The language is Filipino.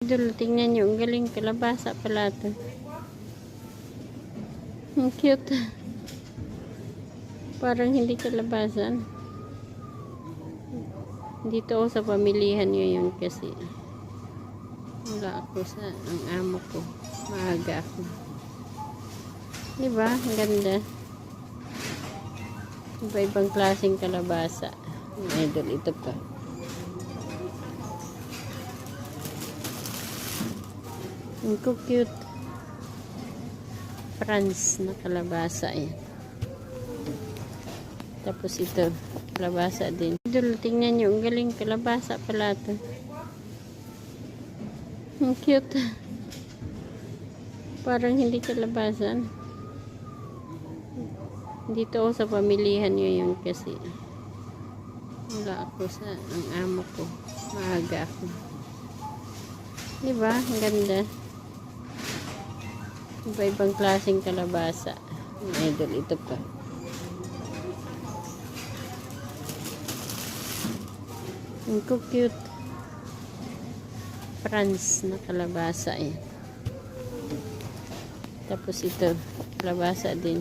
Idol, tingnan nyo. Ang galing, kalabasa pala ito. Ang cute. Parang hindi kalabasan. Dito ako sa pamilihan ngayon kasi wala ako sa ang amo ko. Maaga ako. Diba? Ang ganda. Iba-ibang klaseng kalabasa. Idol, ito pa. Ang cute. France na kalabasa yan. Tapos ito, kalabasa din. Idol, tingnan nyo. Ang galing, kalabasa pala ito. Ang cute. Parang hindi kalabasan. Dito ako sa pamilihan ngayon kasi wala ako sa ang amo ko. Maaga ako. Diba? Ang ganda. Iba-ibang klaseng kalabasa. Idol, ito pa. Ang cute. France na kalabasa yan. Tapos ito, kalabasa din.